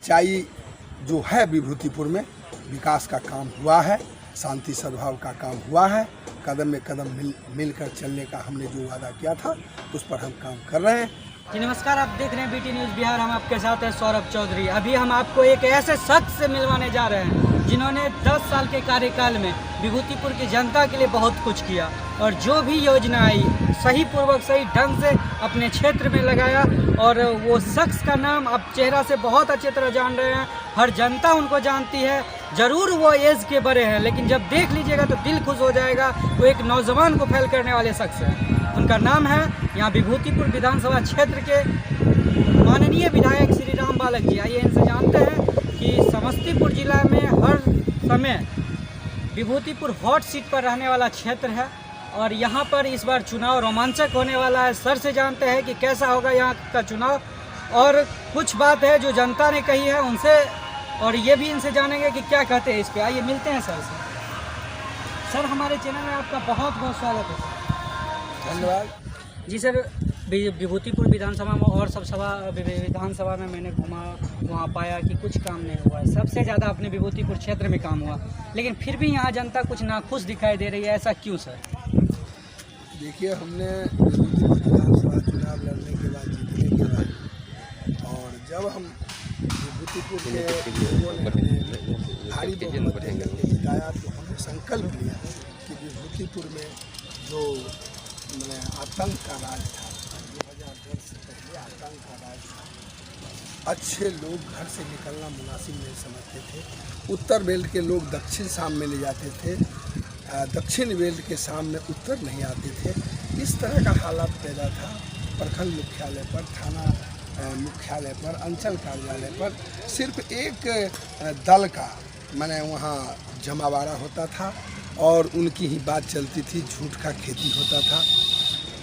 सच्चाई जो है विभूतिपुर में विकास का काम हुआ है, शांति सद्भाव का काम हुआ है। कदम में कदम मिलकर चलने का हमने जो वादा किया था उस पर हम काम कर रहे हैं। जी नमस्कार, आप देख रहे हैं बीटी न्यूज़ बिहार। हम आपके साथ हैं सौरभ चौधरी। अभी हम आपको एक ऐसे शख्स से मिलवाने जा रहे हैं जिन्होंने 10 साल के कार्यकाल में विभूतिपुर की जनता के लिए बहुत कुछ किया और जो भी योजना आई सही पूर्वक सही ढंग से अपने क्षेत्र में लगाया। और वो शख्स का नाम आप चेहरा से बहुत अच्छी तरह जान रहे हैं, हर जनता उनको जानती है। ज़रूर वो एज के बड़े हैं, लेकिन जब देख लीजिएगा तो दिल खुश हो जाएगा। वो एक नौजवान को फैल करने वाले शख्स हैं। उनका नाम है यहाँ विभूतिपुर विधानसभा क्षेत्र के माननीय विधायक श्री राम बालक जी। आइए इनसे जानते हैं कि समस्तीपुर जिला में हर समय विभूतिपुर हॉट सीट पर रहने वाला क्षेत्र है और यहाँ पर इस बार चुनाव रोमांचक होने वाला है। सर से जानते हैं कि कैसा होगा यहाँ का चुनाव और कुछ बात है जो जनता ने कही है उनसे, और ये भी इनसे जानेंगे कि क्या कहते हैं इस पे। आइए मिलते हैं सर से। सर, हमारे चैनल में आपका बहुत बहुत स्वागत है। धन्यवाद जी सर, विभूतिपुर विधानसभा में और सब विधानसभा में मैंने घूमा, वहाँ पाया कि कुछ काम नहीं हुआ है। सबसे ज़्यादा अपने विभूतिपुर क्षेत्र में काम हुआ, लेकिन फिर भी यहाँ जनता कुछ नाखुश दिखाई दे रही है। ऐसा क्यों सर? देखिए, हमने विभूतिपुर विधानसभा चुनाव लड़ने के बाद, जीतने के बाद, और जब हम विभूतिपुर के लोगों ने भारी बहुमत देकर के जिताया तो हमने संकल्प लिया कि विभूतिपुर में जो आतंक का राज था, 2010 से पहले आतंक का राज था। अच्छे लोग घर से निकलना मुनासिब नहीं समझते थे। उत्तर बेल्ट के लोग दक्षिण शाम में ले जाते थे, दक्षिण बेल्ट के शाम में उत्तर नहीं आते थे। इस तरह का हालात पैदा था। प्रखंड मुख्यालय पर, थाना मुख्यालय पर, अंचल कार्यालय पर सिर्फ एक दल का वहाँ जमावाड़ा होता था और उनकी ही बात चलती थी, झूठ का खेती होता था।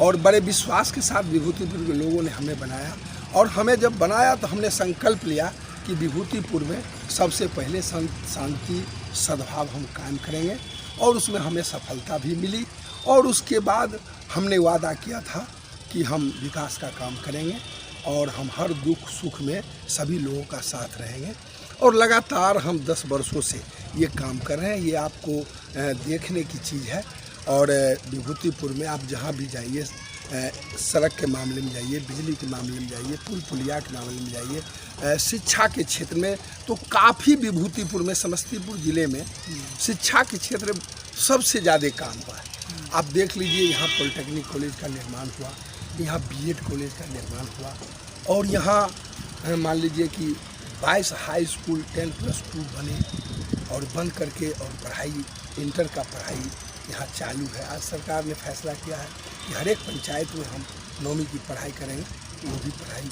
और बड़े विश्वास के साथ विभूतिपुर के लोगों ने हमें बनाया, और हमें जब बनाया तो हमने संकल्प लिया कि विभूतिपुर में सबसे पहले शांति सद्भाव हम कायम करेंगे, और उसमें हमें सफलता भी मिली। और उसके बाद हमने वादा किया था कि हम विकास का काम करेंगे और हम हर दुख सुख में सभी लोगों का साथ रहेंगे। और लगातार हम 10 वर्षों से ये काम कर रहे हैं। ये आपको देखने की चीज़ है। और विभूतिपुर में आप जहाँ भी जाइए, सड़क के मामले में जाइए, बिजली के मामले में जाइए, पुल पुलिया के मामले में जाइए, शिक्षा के क्षेत्र में तो काफ़ी विभूतिपुर में, समस्तीपुर ज़िले में शिक्षा के क्षेत्र में सबसे ज़्यादा काम हुआ है। आप देख लीजिए, यहाँ पॉलिटेक्निक कॉलेज का निर्माण हुआ, यहाँ बीएड कॉलेज का निर्माण हुआ, और यहाँ मान लीजिए कि 22 हाई स्कूल 10+2 बने और बन करके, और पढ़ाई इंटर का पढ़ाई यहाँ चालू है। आज सरकार ने फैसला किया है कि हर एक पंचायत में हम 9वीं की पढ़ाई करेंगे, वो भी पढ़ाई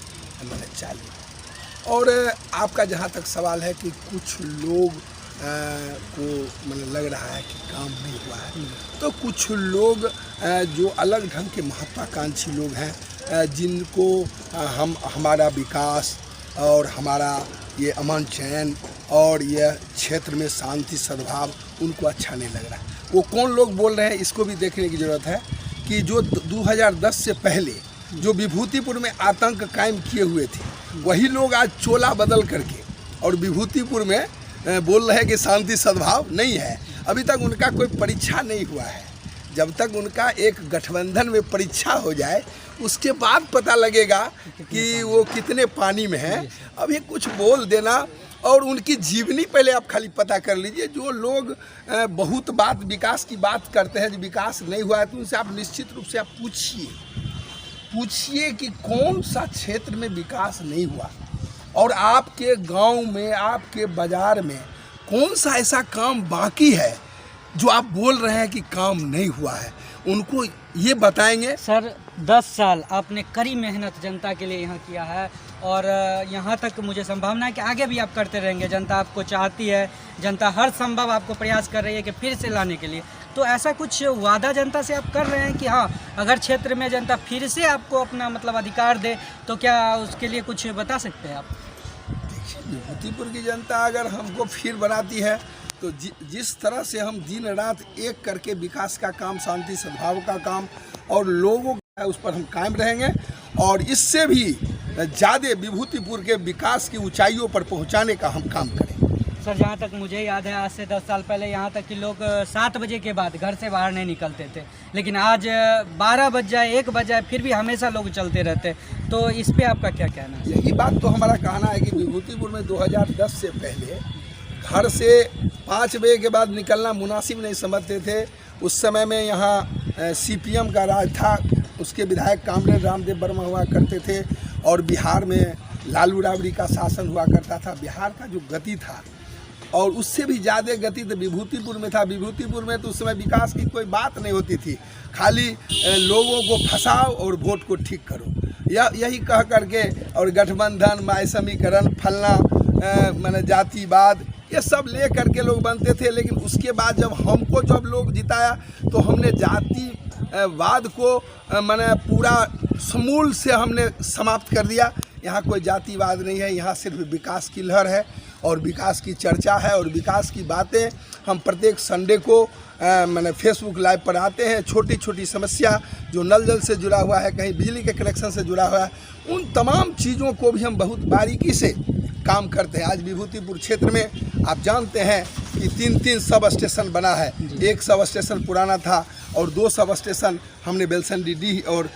चालू है। और आपका जहाँ तक सवाल है कि कुछ लोग को लग रहा है कि काम नहीं हुआ है, तो कुछ लोग जो अलग ढंग के महत्वाकांक्षी लोग हैं, जिनको हमारा विकास और हमारा ये अमन चैन और ये क्षेत्र में शांति सद्भाव उनको अच्छा नहीं लग रहा है। वो कौन लोग बोल रहे हैं, इसको भी देखने की ज़रूरत है कि जो 2010 से पहले जो विभूतिपुर में आतंक कायम किए हुए थे, वही लोग आज चोला बदल करके और विभूतिपुर में बोल रहे हैं कि शांति सद्भाव नहीं है। अभी तक उनका कोई परीक्षा नहीं हुआ है। जब तक उनका एक गठबंधन में परीक्षा हो जाए उसके बाद पता लगेगा कि वो कितने पानी में हैं। अभी कुछ बोल देना, और उनकी जीवनी पहले आप खाली पता कर लीजिए। जो लोग बहुत बात विकास की बात करते हैं, जो विकास नहीं हुआ है, तो उनसे आप निश्चित रूप से आप पूछिए कि कौन सा क्षेत्र में विकास नहीं हुआ, और आपके गांव में, आपके बाज़ार में कौन सा ऐसा काम बाकी है जो आप बोल रहे हैं कि काम नहीं हुआ है, उनको ये बताएंगे। सर, 10 साल आपने कड़ी मेहनत जनता के लिए यहाँ किया है और यहाँ तक मुझे संभावना है कि आगे भी आप करते रहेंगे। जनता आपको चाहती है, जनता हर संभव आपको प्रयास कर रही है कि फिर से लाने के लिए। तो ऐसा कुछ वादा जनता से आप कर रहे हैं कि हाँ, अगर क्षेत्र में जनता फिर से आपको अपना अधिकार दे तो क्या उसके लिए कुछ बता सकते हैं आप? देखिए, विभूतिपुर की जनता अगर हमको फिर बनाती है तो जिस तरह से हम दिन रात एक करके विकास का काम, शांति सद्भाव का काम और लोगों का, उस पर हम कायम रहेंगे। और इससे भी ज़्यादा विभूतिपुर के विकास की ऊंचाइयों पर पहुंचाने का हम काम करें। सर, जहाँ तक मुझे याद है, आज से 10 साल पहले यहाँ तक कि लोग 7 बजे के बाद घर से बाहर नहीं निकलते थे, लेकिन आज 12 बज जाए, 1 बज जाए, फिर भी हमेशा लोग चलते रहते। तो इस पे आपका क्या कहना है? यही बात तो हमारा कहना है कि विभूतिपुर में 2010 से पहले घर से 5 बजे के बाद निकलना मुनासिब नहीं समझते थे। उस समय में यहाँ CPM का राज था, उसके विधायक कामरेड रामदेव वर्मा हुआ करते थे और बिहार में लालू राबड़ी का शासन हुआ करता था। बिहार का जो गति था और उससे भी ज़्यादा गति तो विभूतिपुर में था। विभूतिपुर में तो उस समय विकास की कोई बात नहीं होती थी, खाली लोगों को फंसाओ और वोट को ठीक करो, यही कह करके, और गठबंधन, माय समीकरण, फलना माने जातिवाद, ये सब ले करके लोग बनते थे। लेकिन उसके बाद जब लोग जिताया तो हमने जातिवाद को माने पूरा समूल से हमने समाप्त कर दिया। यहाँ कोई जातिवाद नहीं है, यहाँ सिर्फ विकास की लहर है और विकास की चर्चा है और विकास की बातें हम प्रत्येक संडे को मैंने फेसबुक लाइव पर आते हैं। छोटी छोटी समस्या जो नल जल से जुड़ा हुआ है, कहीं बिजली के कनेक्शन से जुड़ा हुआ है, उन तमाम चीज़ों को भी हम बहुत बारीकी से काम करते हैं। आज विभूतिपुर क्षेत्र में आप जानते हैं कि 3 सब स्टेशन बना है। एक सब स्टेशन पुराना था और 2 सब स्टेशन हमने बेलसंडी और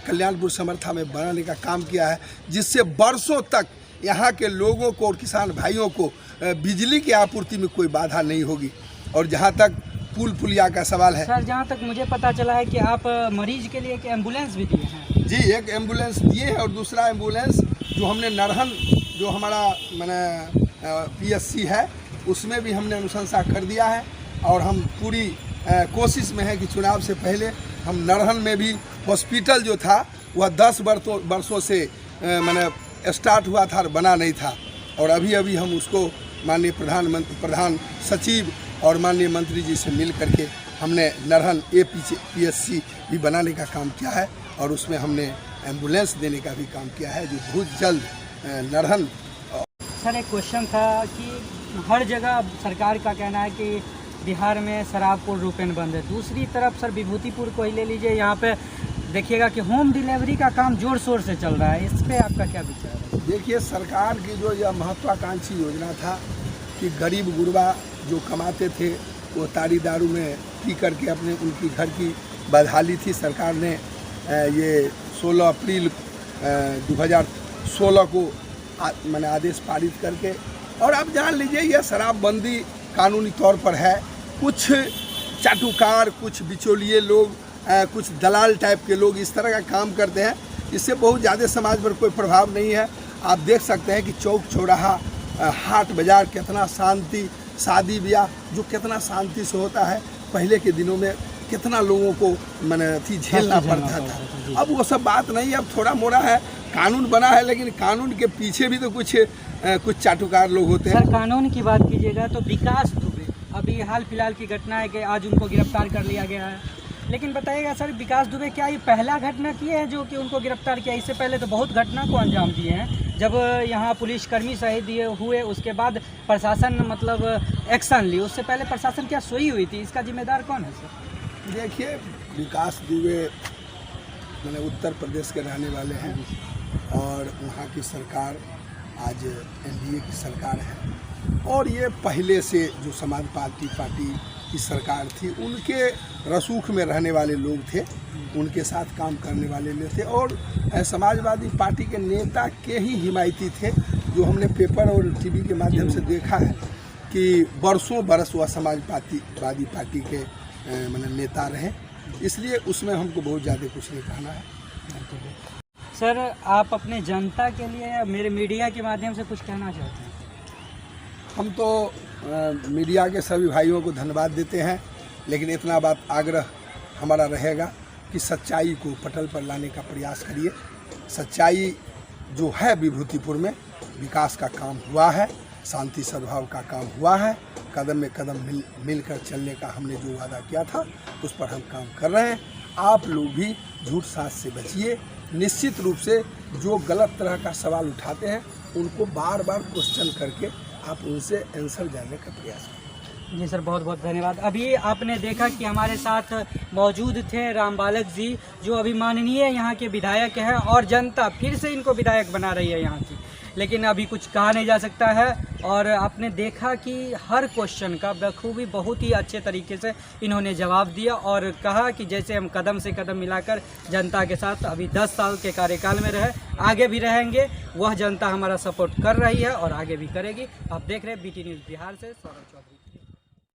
कल्याणपुर समर्था में बनाने का काम किया है, जिससे वर्षों तक यहाँ के लोगों को और किसान भाइयों को बिजली की आपूर्ति में कोई बाधा नहीं होगी। और जहाँ तक पुलिया का सवाल है, सर, जहाँ तक मुझे पता चला है कि आप मरीज के लिए एक एम्बुलेंस भी दिए हैं। जी, एक एम्बुलेंस दिए हैं और दूसरा एम्बुलेंस जो हमने नरहन, जो हमारा मैंने PSC है, उसमें भी हमने अनुशंसा कर दिया है। और हम पूरी कोशिश में है कि चुनाव से पहले हम नरहन में भी हॉस्पिटल जो था वह 10 वर्षों से मैंने स्टार्ट हुआ था और बना नहीं था, और अभी हम उसको माननीय प्रधान सचिव और माननीय मंत्री जी से मिल करके हमने नरहन PSC भी बनाने का काम किया है और उसमें हमने एम्बुलेंस देने का भी काम किया है, जो बहुत जल्द नरहन। सर, एक क्वेश्चन था कि हर जगह सरकार का कहना है कि बिहार में शराब पूर्ण रूपेण बंद है। दूसरी तरफ सर विभूतिपुर को ही ले लीजिए, यहाँ पे देखिएगा कि होम डिलीवरी का काम जोर शोर से चल रहा है। इस पे आपका क्या विचार है? देखिए, सरकार की जो यह महत्वाकांक्षी योजना था कि गरीब गुरबा जो कमाते थे वो ताड़ी दारू में पी करके अपने उनकी घर की बदहाली थी। सरकार ने ये 16 अप्रैल 2016 को मैंने आदेश पारित करके, और अब जान लीजिए यह शराबबंदी कानूनी तौर पर है। कुछ चाटुकार, कुछ बिचौलिए लोग, कुछ दलाल टाइप के लोग इस तरह का काम करते हैं। इससे बहुत ज़्यादा समाज पर कोई प्रभाव नहीं है। आप देख सकते हैं कि चौक चौराहा, हाट बाज़ार, कितना शांति, शादी ब्याह जो कितना शांति से होता है। पहले के दिनों में कितना लोगों को मैंने झेलना पड़ता था। अब वो सब बात नहीं है, अब थोड़ा मोड़ा है, कानून बना है, लेकिन कानून के पीछे भी तो कुछ चाटुकार लोग होते हैं। सर, कानून की बात कीजिएगा तो विकास दुबे, अभी हाल फिलहाल की घटना है कि आज उनको गिरफ्तार कर लिया गया है। लेकिन बताइएगा सर, विकास दुबे क्या ये पहला घटना की है जो कि उनको गिरफ्तार किया? इससे पहले तो बहुत घटना को अंजाम दिए हैं। जब यहाँ पुलिसकर्मी शहीद हुए उसके बाद प्रशासन मतलब एक्शन ली, उससे पहले प्रशासन क्या सोई हुई थी? इसका जिम्मेदार कौन है सर? देखिए, विकास दुबे मैंने उत्तर प्रदेश के रहने वाले हैं और वहाँ की सरकार आज NDA की सरकार है, और ये पहले से जो समाजवादी पार्टी की सरकार थी उनके रसूख में रहने वाले लोग थे, उनके साथ काम करने वाले लोग थे, और समाजवादी पार्टी के नेता के ही हिमायती थे। जो हमने पेपर और TV के माध्यम से देखा है कि बरसों बरस वह समाजवादी पार्टी के मतलब नेता रहे, इसलिए उसमें हमको बहुत ज़्यादा कुछ नहीं कहना है। सर, आप अपने जनता के लिए मेरे मीडिया के माध्यम से कुछ कहना चाहते हैं? हम तो मीडिया के सभी भाइयों को धन्यवाद देते हैं, लेकिन इतना बात आग्रह हमारा रहेगा कि सच्चाई को पटल पर लाने का प्रयास करिए। सच्चाई जो है, विभूतिपुर में विकास का काम हुआ है, शांति सद्भाव का काम हुआ है, कदम में कदम मिलकर चलने का हमने जो वादा किया था उस पर हम काम कर रहे हैं। आप लोग भी झूठ साज से बचिए। निश्चित रूप से जो गलत तरह का सवाल उठाते हैं उनको बार बार क्वेश्चन करके आप उनसे आंसर जानने का प्रयास करें। जी सर, बहुत बहुत धन्यवाद। अभी आपने देखा कि हमारे साथ मौजूद थे रामबालक जी, जो अभी माननीय यहाँ के विधायक हैं और जनता फिर से इनको विधायक बना रही है यहाँ की, लेकिन अभी कुछ कहा नहीं जा सकता है। और आपने देखा कि हर क्वेश्चन का बखूबी बहुत ही अच्छे तरीके से इन्होंने जवाब दिया और कहा कि जैसे हम कदम से कदम मिलाकर जनता के साथ अभी 10 साल के कार्यकाल में रहे, आगे भी रहेंगे। वह जनता हमारा सपोर्ट कर रही है और आगे भी करेगी। आप देख रहे हैं BT न्यूज़ बिहार से सौरभ चौधरी।